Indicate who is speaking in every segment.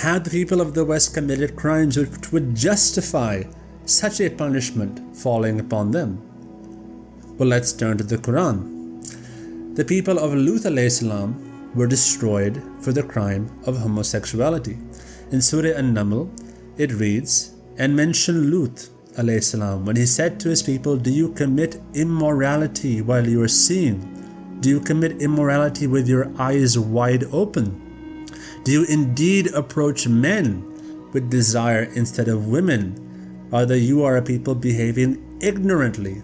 Speaker 1: had the people of the West committed crimes which would justify such a punishment falling upon them? Well, let's turn to the Quran. The people of Lut alayhi salam were destroyed for the crime of homosexuality. In Surah An-Naml, it reads, "And mention Lut alayhi salam when he said to his people, do you commit immorality while you are seeing? Do you commit immorality with your eyes wide open? Do you indeed approach men with desire instead of women? Rather, you are a people behaving ignorantly."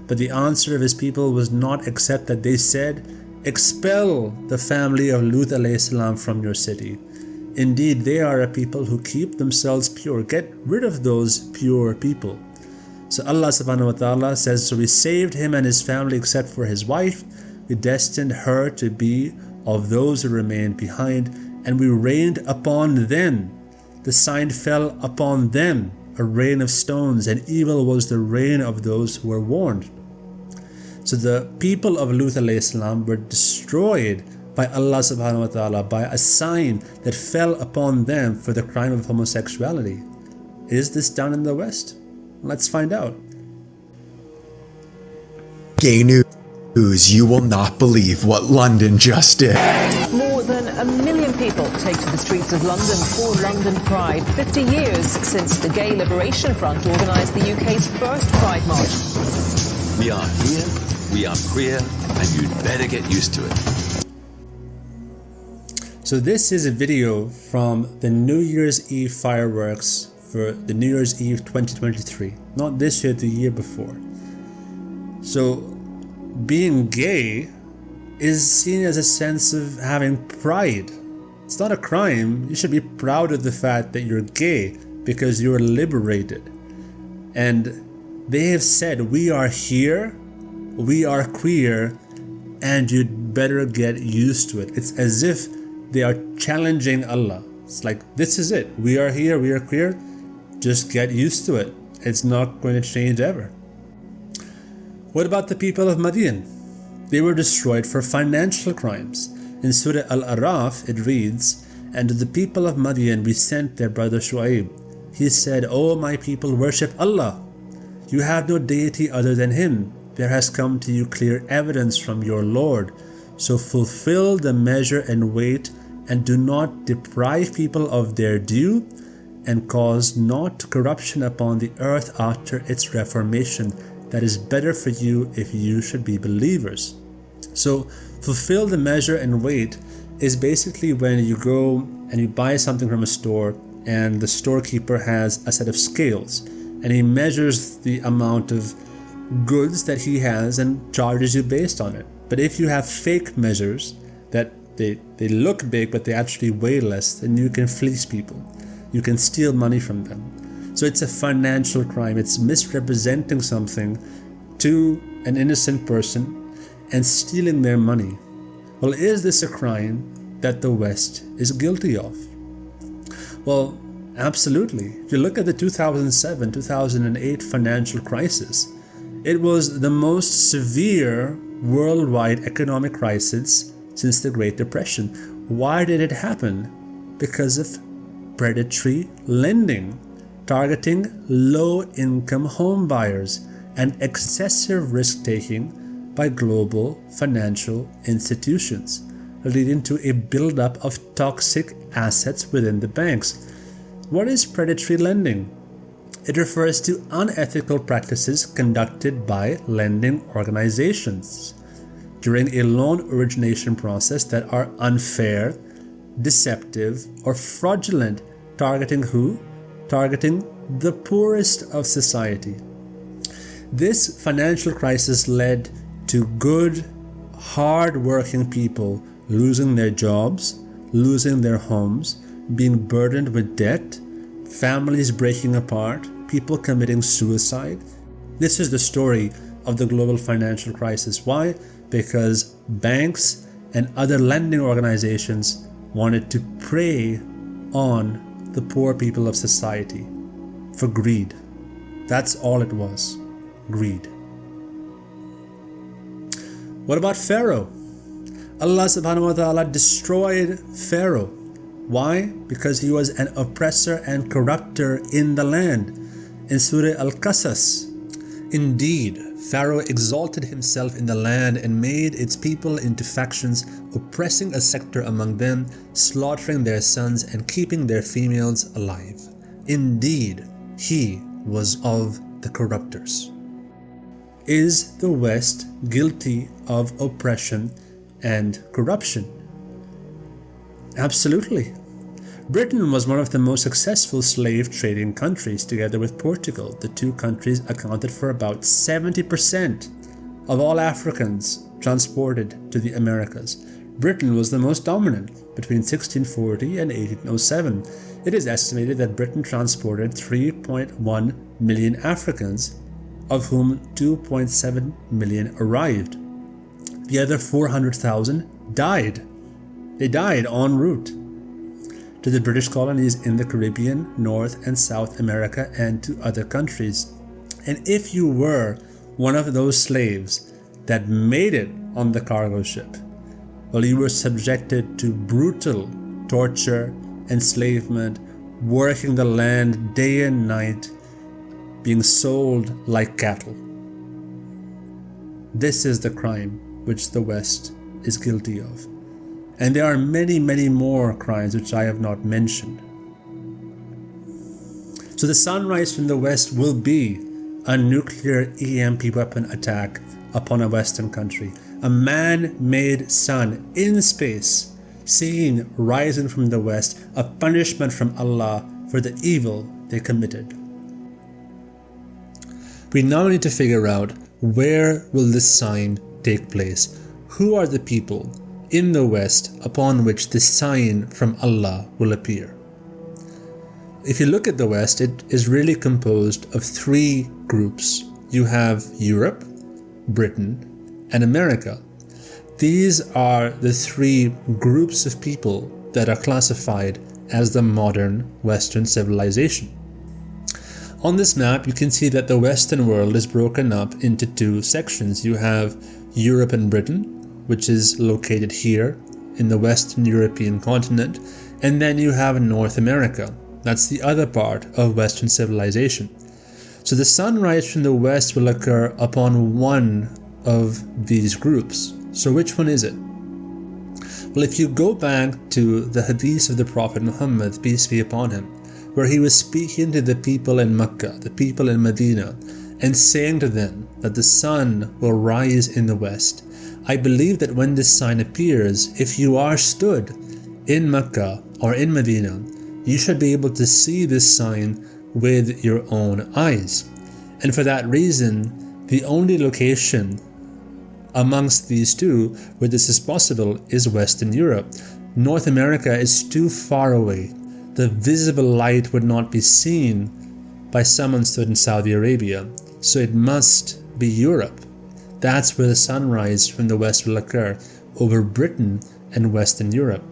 Speaker 1: But the answer of his people was not except that they said, "Expel the family of Lut alayhi salam from your city. Indeed, they are a people who keep themselves pure. Get rid of those pure people." So Allah subhanahu wa ta'ala says, "So we saved him and his family except for his wife. We destined her to be of those who remained behind, and we rained upon them. The sign fell upon them, a rain of stones, and evil was the rain of those who were warned." So the people of Lut alayhi salam were destroyed by Allah subhanahu wa ta'ala by a sign that fell upon them for the crime of homosexuality. Is this done in the West? Let's find out.
Speaker 2: Gay news, you will not believe what London just did.
Speaker 3: More than 1 million people take to the streets of London for London Pride, 50 years since the Gay Liberation Front organised the UK's first Pride March.
Speaker 4: We are here, we are queer, and you'd better get used to it.
Speaker 1: So this is a video from the New Year's Eve fireworks for the New Year's Eve 2023. Not this year, the year before. So being gay is seen as a sense of having pride. It's not a crime. You should be proud of the fact that you're gay because you're liberated. And they have said, we are here, we are queer, and you'd better get used to it. It's as if they are challenging Allah. It's like, this is it. We are here, we are queer. Just get used to it. It's not going to change ever. What about the people of Madian? They were destroyed for financial crimes. In Surah Al-Araf, it reads, "And to the people of Madian we sent their brother Shu'aib. He said, O my people, worship Allah. You have no deity other than Him. There has come to you clear evidence from your Lord. So fulfill the measure and weight, and do not deprive people of their due, and cause not corruption upon the earth after its reformation. That is better for you if you should be believers." So fulfill the measure and weight is basically when you go and you buy something from a store, and the storekeeper has a set of scales, and he measures the amount of goods that he has and charges you based on it. But if you have fake measures that they look big but they actually weigh less, then you can fleece people. You can steal money from them. So it's a financial crime. It's misrepresenting something to an innocent person and stealing their money. Well, is this a crime that the West is guilty of? Well, absolutely. If you look at the 2007-2008 financial crisis, it was the most severe worldwide economic crisis since the Great Depression. Why did it happen? Because of predatory lending, targeting low-income home buyers, and excessive risk-taking by global financial institutions, leading to a buildup of toxic assets within the banks. What is predatory lending? It refers to unethical practices conducted by lending organizations during a loan origination process that are unfair, deceptive, or fraudulent, targeting who? Targeting the poorest of society. This financial crisis led to good, hard-working people losing their jobs, losing their homes, being burdened with debt, families breaking apart, people committing suicide. This is the story of the global financial crisis. Why? Because banks and other lending organizations wanted to prey on the poor people of society for greed. That's all it was. Greed. What about Pharaoh? Allah subhanahu wa ta'ala destroyed Pharaoh Why? Because he was an oppressor and corrupter in the land. In Surah Al-Qasas, indeed, Pharaoh exalted himself in the land and made its people into factions, oppressing a sector among them, slaughtering their sons and keeping their females alive. Indeed, he was of the corruptors. Is the West guilty of oppression and corruption? Absolutely. Britain was one of the most successful slave trading countries together with Portugal. The two countries accounted for about 70% of all Africans transported to the Americas. Britain was the most dominant between 1640 and 1807. It is estimated that Britain transported 3.1 million Africans, of whom 2.7 million arrived. The other 400,000 died. They died en route to the British colonies in the Caribbean, North and South America, and to other countries. And if you were one of those slaves that made it on the cargo ship, well, you were subjected to brutal torture, enslavement, working the land day and night, being sold like cattle. This is the crime which the West is guilty of. And there are many, many more crimes which I have not mentioned. So the sunrise from the West will be a nuclear EMP weapon attack upon a Western country. A man-made sun in space, seen rising from the West, a punishment from Allah for the evil they committed. We now need to figure out, where will this sign take place? Who are the people in the West upon which this sign from Allah will appear? If you look at the West, it is really composed of three groups. You have Europe, Britain, and America. These are the three groups of people that are classified as the modern Western civilization. On this map, you can see that the Western world is broken up into two sections. You have Europe and Britain, which is located here in the Western European continent, and then you have North America. That's the other part of Western civilization. So the sunrise from the West will occur upon one of these groups. So which one is it? Well, if you go back to the hadith of the Prophet Muhammad, peace be upon him, where he was speaking to the people in Mecca, the people in Medina, and saying to them that the sun will rise in the West, I believe that when this sign appears, if you are stood in Mecca or in Medina, you should be able to see this sign with your own eyes. And for that reason, the only location amongst these two where this is possible is Western Europe. North America is too far away. The visible light would not be seen by someone stood in Saudi Arabia, so it must be Europe. That's where the sunrise from the West will occur, over Britain and Western Europe.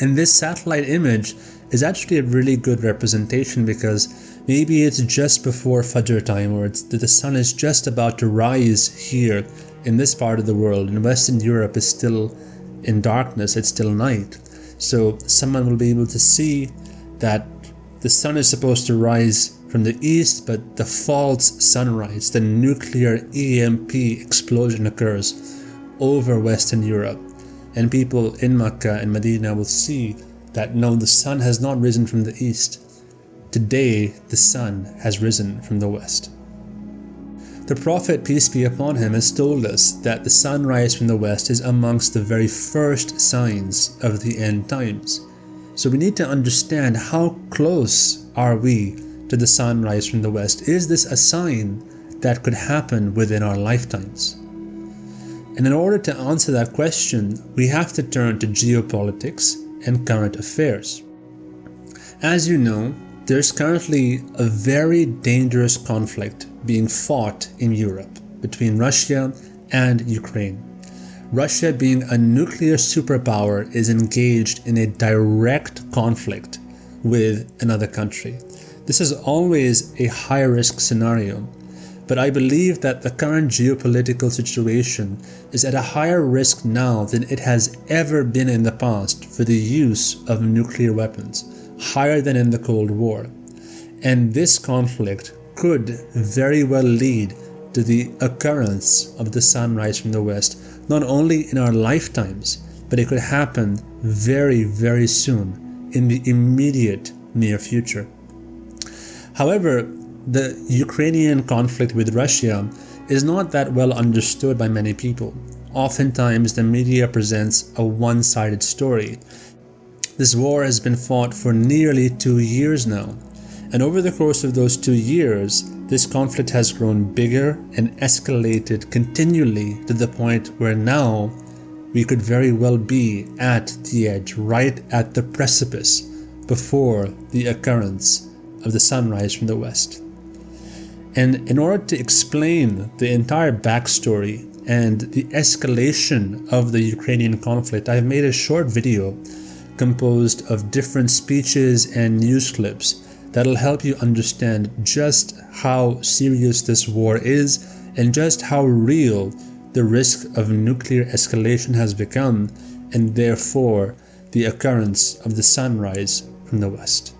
Speaker 1: And this satellite image is actually a really good representation, because maybe it's just before Fajr time, or the sun is just about to rise here in this part of the world, and Western Europe is still in darkness, it's still night. So someone will be able to see that the sun is supposed to rise from the east, but the false sunrise, the nuclear EMP explosion occurs over Western Europe. And people in Mecca and Medina will see that no, the sun has not risen from the east. Today, the sun has risen from the west. The Prophet, peace be upon him, has told us that the sunrise from the west is amongst the very first signs of the end times. So we need to understand, how close are we to the sunrise from the west? Is this a sign that could happen within our lifetimes? And in order to answer that question, we have to turn to geopolitics and current affairs. As you know, there's currently a very dangerous conflict being fought in Europe between Russia and Ukraine. Russia, being a nuclear superpower, is engaged in a direct conflict with another country. This is always a high-risk scenario, but I believe that the current geopolitical situation is at a higher risk now than it has ever been in the past for the use of nuclear weapons, higher than in the Cold War. And this conflict could very well lead to the occurrence of the sunrise from the west, not only in our lifetimes, but it could happen very, very soon in the immediate near future. However, the Ukrainian conflict with Russia is not that well understood by many people. Oftentimes, the media presents a one-sided story. This war has been fought for nearly 2 years now, and over the course of those 2 years, this conflict has grown bigger and escalated continually to the point where now we could very well be at the edge, right at the precipice, before the occurrence of the sunrise from the west. And in order to explain the entire backstory and the escalation of the Ukrainian conflict, I've made a short video composed of different speeches and news clips that'll help you understand just how serious this war is and just how real the risk of nuclear escalation has become, and therefore the occurrence of the sunrise from the west.